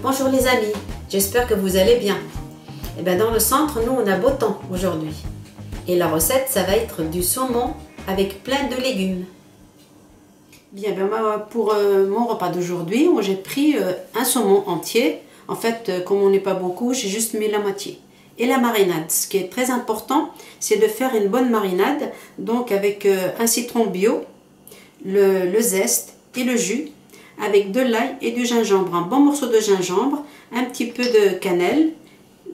Bonjour les amis, j'espère que vous allez bien. Dans le centre, nous on a beau temps aujourd'hui. Et la recette, ça va être du saumon avec plein de légumes. Pour mon repas d'aujourd'hui, j'ai pris un saumon entier. En fait, comme on n'est pas beaucoup, j'ai juste mis la moitié. Et la marinade, ce qui est très important, c'est de faire une bonne marinade. Donc avec un citron bio, le zeste et le jus, avec de l'ail et du gingembre, un bon morceau de gingembre, un petit peu de cannelle,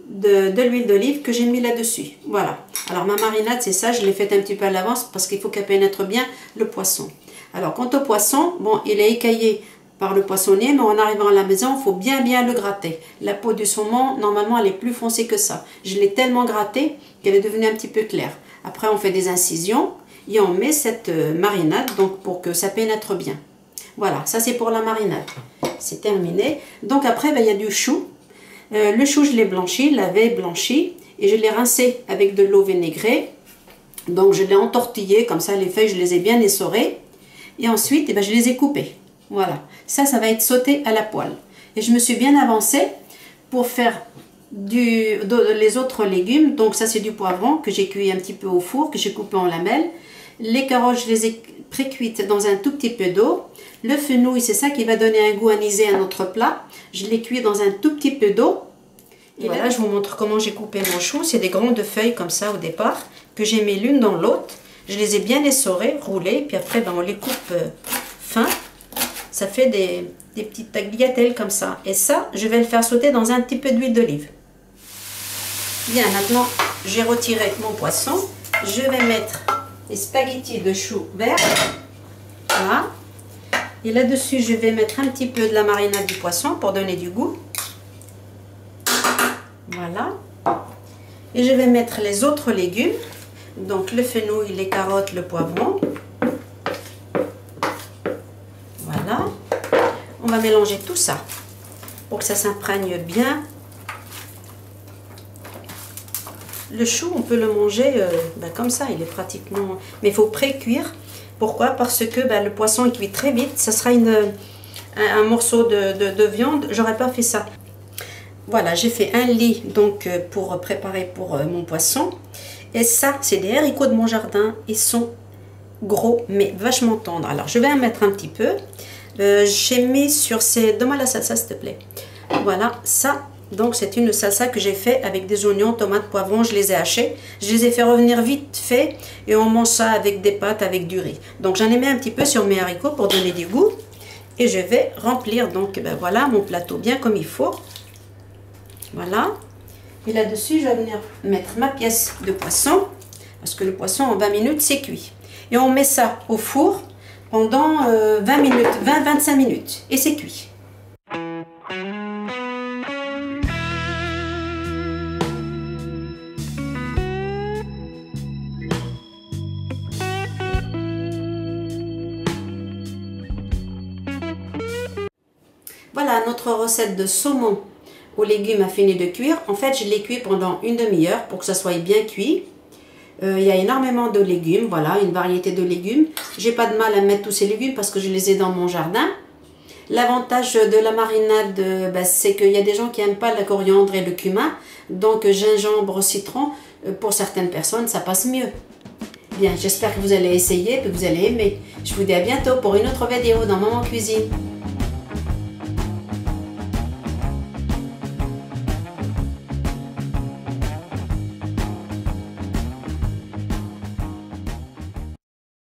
de l'huile d'olive que j'ai mis là-dessus. Voilà. Alors ma marinade, c'est ça, je l'ai faite un petit peu à l'avance parce qu'il faut qu'elle pénètre bien le poisson. Alors quant au poisson, bon, il est écaillé par le poissonnier, mais en arrivant à la maison, il faut bien le gratter. La peau du saumon, normalement, elle est plus foncée que ça. Je l'ai tellement grattée qu'elle est devenue un petit peu claire. Après, on fait des incisions et on met cette marinade donc pour que ça pénètre bien. Voilà, ça c'est pour la marinade. C'est terminé. Donc après, il y a du chou. Le chou, je l'ai blanchi, lavé, blanchi. Et je l'ai rincé avec de l'eau vinaigrée. Donc je l'ai entortillé, comme ça les feuilles, je les ai bien essorées. Et ensuite, je les ai coupées. Voilà, ça va être sauté à la poêle. Et je me suis bien avancée pour faire les autres légumes. Donc ça c'est du poivron que j'ai cuit un petit peu au four, que j'ai coupé en lamelles. Les carottes, je les ai pré-cuites dans un tout petit peu d'eau. Le fenouil, c'est ça qui va donner un goût anisé à notre plat. Je l'ai cuit dans un tout petit peu d'eau. Et voilà, je vous montre comment j'ai coupé mon chou. C'est des grandes feuilles comme ça au départ, que j'ai mis l'une dans l'autre. Je les ai bien essorées, roulées, puis après on les coupe fin. Ça fait des petites tagliatelles comme ça. Et ça, je vais le faire sauter dans un petit peu d'huile d'olive. Bien, maintenant, j'ai retiré mon poisson. Je vais mettre les spaghettis de chou vert. Voilà. Et là-dessus, je vais mettre un petit peu de la marinade du poisson pour donner du goût. Voilà. Et je vais mettre les autres légumes. Donc le fenouil, les carottes, le poivron. Voilà. On va mélanger tout ça pour que ça s'imprègne bien. Le chou, on peut le manger comme ça, il est pratiquement... Mais il faut pré-cuire. Pourquoi? Parce que le poisson est cuit très vite. Ça sera un morceau de viande. J'aurais pas fait ça. Voilà, j'ai fait un lit donc pour préparer pour mon poisson. Et ça, c'est des haricots de mon jardin. Ils sont gros, mais vachement tendres. Alors, je vais en mettre un petit peu. J'ai mis sur ces... Donne-moi la salsa, s'il te plaît. Voilà, ça... Donc c'est une salsa que j'ai fait avec des oignons, tomates, poivrons, je les ai hachés. Je les ai fait revenir vite fait et on mange ça avec des pâtes, avec du riz. Donc j'en ai mis un petit peu sur mes haricots pour donner du goût. Et je vais remplir donc voilà mon plateau bien comme il faut. Voilà. Et là-dessus je vais venir mettre ma pièce de poisson. Parce que le poisson en 20 minutes c'est cuit. Et on met ça au four pendant 20-25 minutes. Et c'est cuit. Voilà, notre recette de saumon aux légumes a fini de cuire. En fait, je l'ai cuit pendant une demi-heure pour que ça soit bien cuit. Il y a énormément de légumes, voilà, une variété de légumes. J'ai pas de mal à mettre tous ces légumes parce que je les ai dans mon jardin. L'avantage de la marinade, c'est qu'il y a des gens qui n'aiment pas la coriandre et le cumin. Donc, gingembre, citron, pour certaines personnes, ça passe mieux. Bien, j'espère que vous allez essayer et que vous allez aimer. Je vous dis à bientôt pour une autre vidéo dans Maman Cuisine.